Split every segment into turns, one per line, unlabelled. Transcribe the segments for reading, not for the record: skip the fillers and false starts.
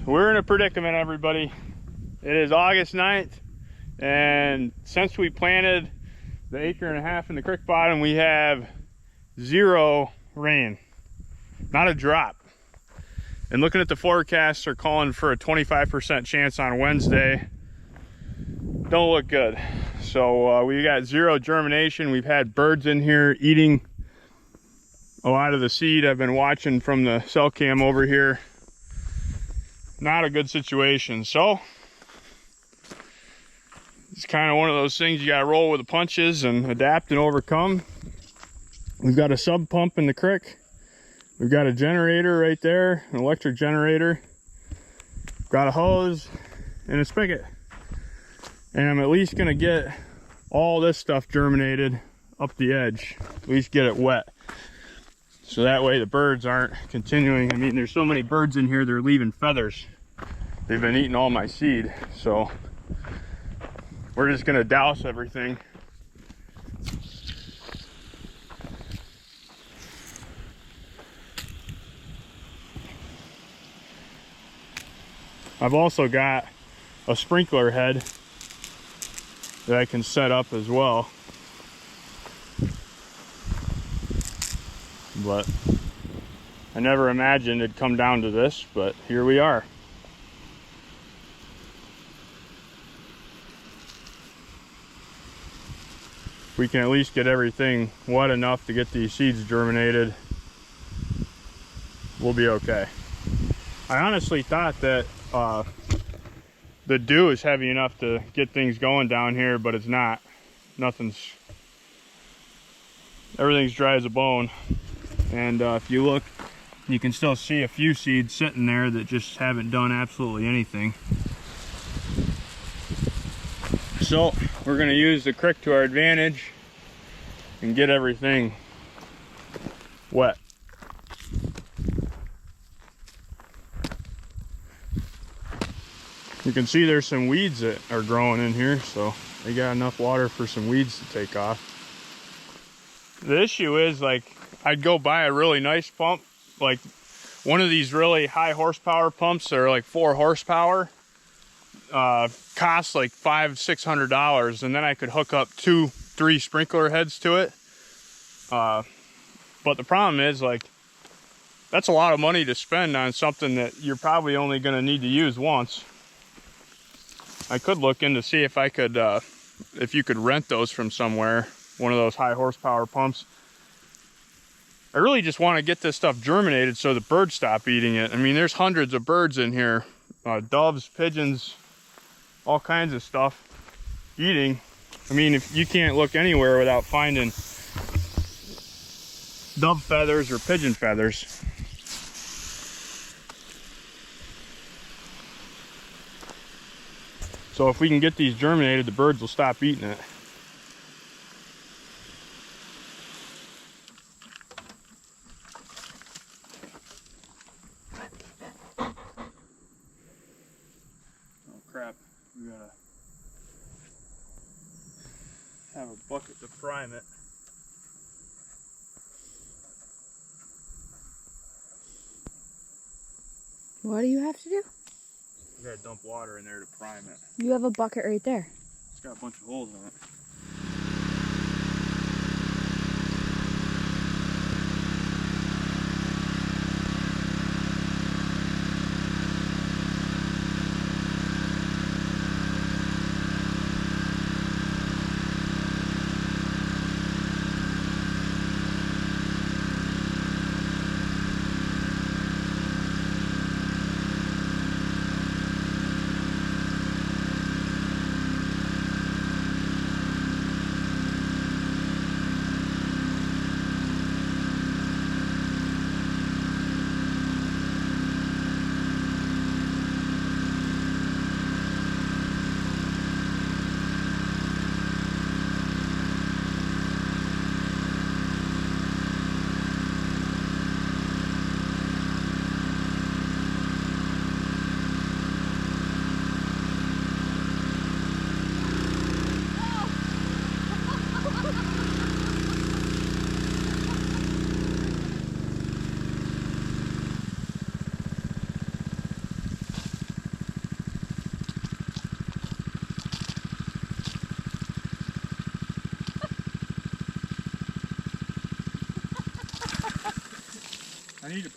we're in a predicament, everybody. It is August 9th, and since we planted the 1.5 acres in the creek bottom, we have 0 rain, not a drop. And looking at the forecasts, they're calling for a 25% chance on Wednesday. Don't look good. So we got 0 germination. We've had birds in here eating a lot of the seed. I've been watching from the cell cam over here. Not a good situation. So it's kind of one of those things you got to roll with the punches and adapt and overcome. We've got a sub pump in the creek. We've got a generator right there, an electric generator. Got a hose and a spigot. And I'm at least gonna get all this stuff germinated up the edge, at least get it wet. So that way the birds aren't continuing. I mean, there's so many birds in here, they're leaving feathers. They've been eating all my seed. So we're just gonna douse everything. I've also got a sprinkler head that I can set up as well. But I never imagined it'd come down to this, but here we are. We can at least get everything wet enough to get these seeds germinated. We'll be okay. I honestly thought that the dew is heavy enough to get things going down here, but it's not. Everything's dry as a bone. And if you look, you can still see a few seeds sitting there that just haven't done absolutely anything. So we're going to use the creek to our advantage and get everything wet. You can see there's some weeds that are growing in here, so they got enough water for some weeds to take off. The issue is, like, I'd go buy a really nice pump, like one of these really high horsepower pumps that are like 4 horsepower, costs like $500–600, and then I could hook up 2–3 sprinkler heads to it. But the problem is, like, that's a lot of money to spend on something that you're probably only going to need to use once. I could look into see if I could, if you could rent those from somewhere, one of those high horsepower pumps. I really just want to get this stuff germinated so the birds stop eating it. I mean, there's hundreds of birds in here, doves, pigeons, all kinds of stuff eating. I mean, if you can't look anywhere without finding dove feathers or pigeon feathers. So if we can get these germinated, the birds will stop eating it. Oh crap, we gotta have a bucket to prime it.
What do you have to do?
I gotta dump water in there to prime it.
You have a bucket right there.
It's got a bunch of holes in it.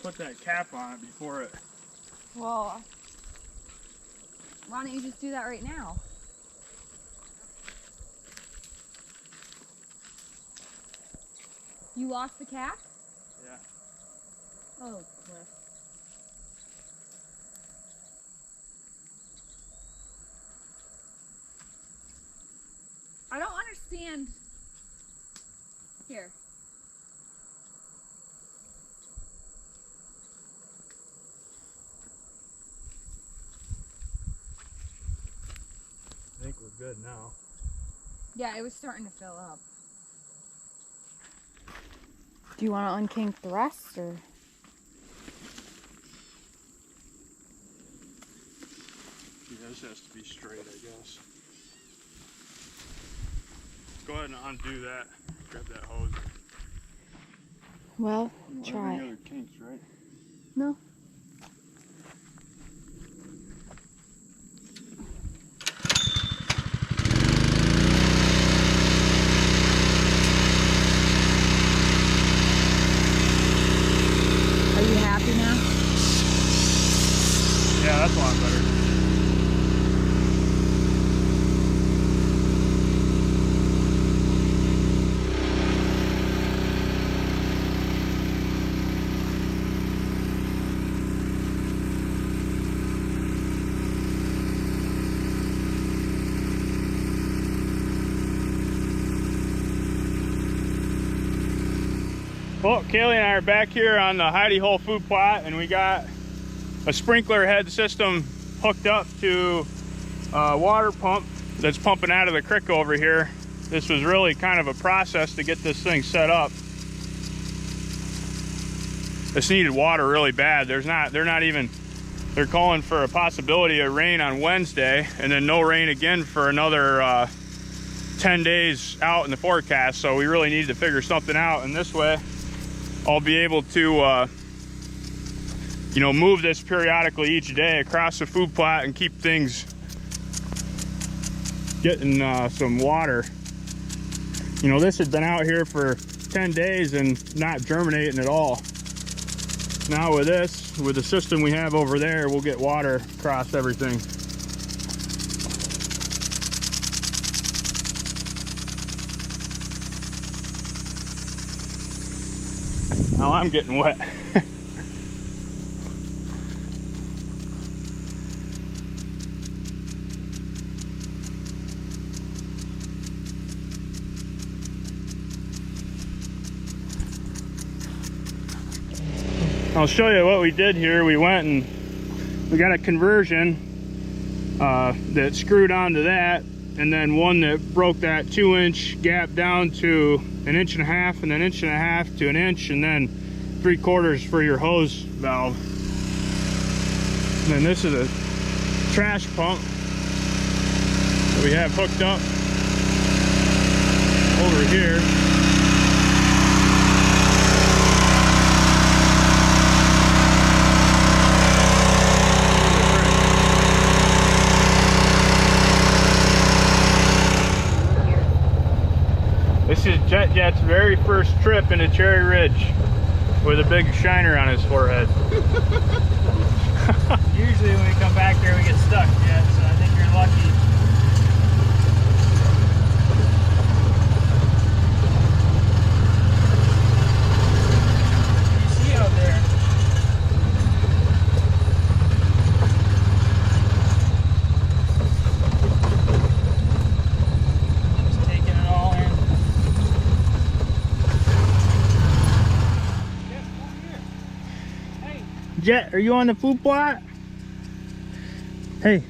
put that cap on it before it.
Well, why don't you just do that right now? You lost the cap?
Yeah.
Oh, Cliff. I don't understand. Here.
I think we're good now.
Yeah, it was starting to fill up. Do you want to unkink the rest, or?
Yeah, this has to be straight, I guess. Go ahead and undo that. Grab that hose.
Well,
Well,
try.
every other kinks, right?
No. Are you happy now?
Yeah, that's a lot better. Well, Kaylee and I are back here on the hidey hole food plot, and we got a sprinkler head system hooked up to a water pump that's pumping out of the creek over here. This was really kind of a process to get this thing set up. This needed water really bad. They're calling for a possibility of rain on Wednesday, and then no rain again for another 10 days out in the forecast. So we really needed to figure something out, and this way I'll be able to you know, move this periodically each day across the food plot and keep things getting some water. You know, this had been out here for 10 days and not germinating at all. Now with this, with the system we have over there, we'll get water across everything. Now I'm getting wet. I'll show you what we did here. We went and we got a conversion that screwed onto that, and then one that broke that 2-inch gap down to 1.5 inches, and then 1.5 inches to 1 inch, and then 3/4 for your hose valve. And then this is a trash pump that we have hooked up over here. This is Jet's very first trip into Cherry Ridge with a big shiner on his forehead.
Usually when we come back here we get stuck, Jet, so I think you're lucky. What do you see out there? Just taking it all in.
Jet, are you on the food plot? Hey,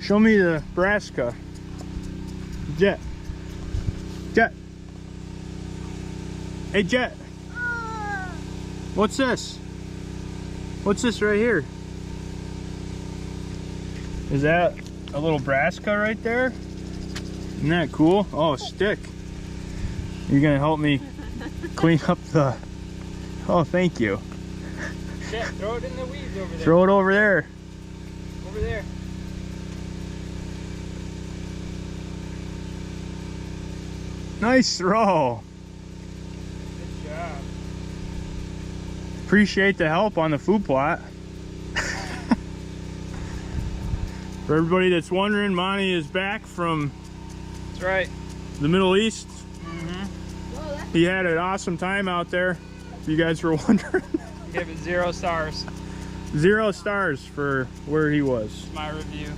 show me the brassica. Jet. Jet. Hey, Jet. What's this? What's this right here? Is that a little brassica right there? Isn't that cool? Oh, a stick. You're gonna help me clean up the... Oh, thank you.
Jet, throw it in the weeds over there.
Throw it over there.
Over there.
Nice throw.
Good job.
Appreciate the help on the food plot. For everybody that's wondering, Monty is back from
That's right.
the Middle East.
Whoa,
He had an awesome time out there, if you guys were wondering.
Give it 0 stars.
0 stars for where he was.
My review.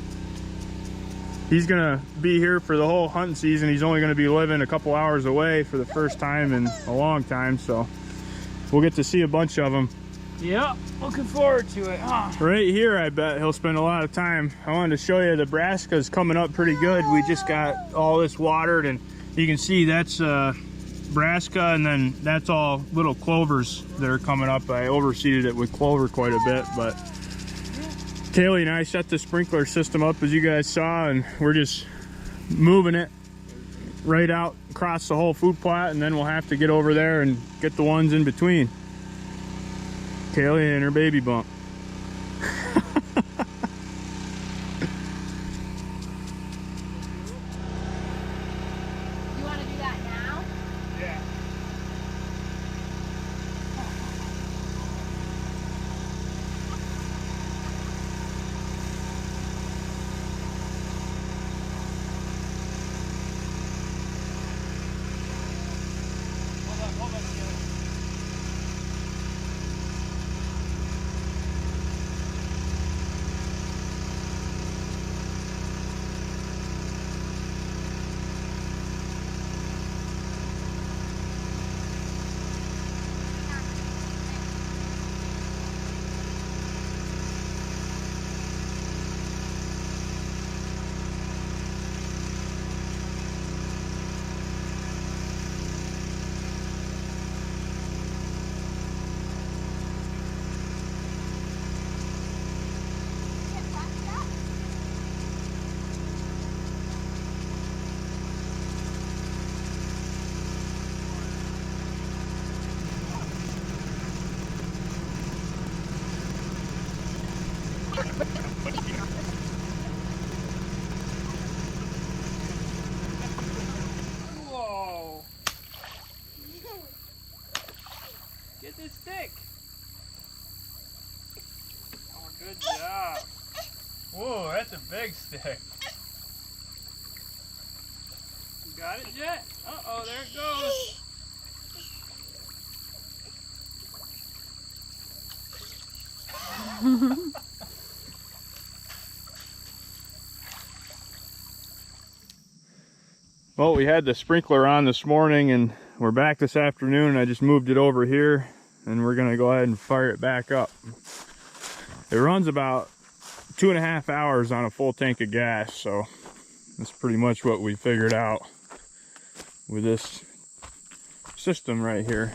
He's gonna be here for the whole hunting season. He's only gonna be living a couple hours away for the first time in a long time, so we'll get to see a bunch of them.
Yep, looking forward to it, huh?
Right here, I bet he'll spend a lot of time. I wanted to show you the brassica's coming up pretty good. We just got all this watered, and you can see that's brassica, and then that's all little clovers that are coming up. I overseeded it with clover quite a bit, but Kaylee and I set the sprinkler system up, as you guys saw, and we're just moving it right out across the whole food plot, and then we'll have to get over there and get the ones in between. Kaylee and her baby bump.
You want to do that now?
Yeah.
Whoa. Get this stick. Oh, good job. Whoa, that's a big stick. You got it, Jet? Uh-oh, there it goes.
Well, we had the sprinkler on this morning, and we're back this afternoon. I just moved it over here, and we're gonna go ahead and fire it back up. It runs about 2.5 hours on a full tank of gas, so that's pretty much what we figured out with this system right here.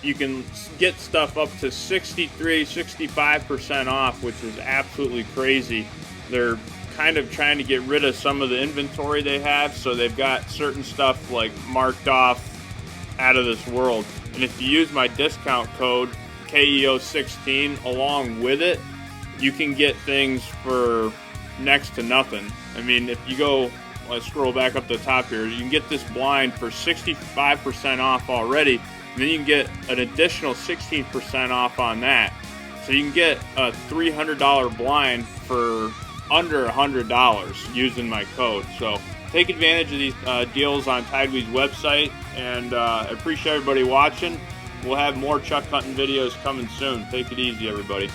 you can get stuff up to 63, 65% off, which is absolutely crazy. They're kind of trying to get rid of some of the inventory they have, so they've got certain stuff like marked off out of this world. And if you use my discount code KEO16 along with it, you can get things for next to nothing. I mean, if you go, let's scroll back up to the top here, you can get this blind for 65% off already, and then you can get an additional 16% off on that. So you can get a $300 blind for under $100 using my code. So take advantage of these deals on Tideweed's website, and I appreciate everybody watching. We'll have more chuck hunting videos coming soon. Take it easy, everybody.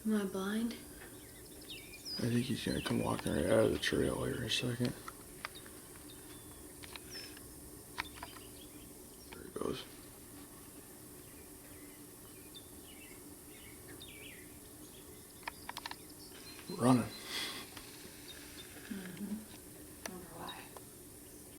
Am I blind?
I think he's gonna come walking right out of the trail here in a second. There he goes. Running.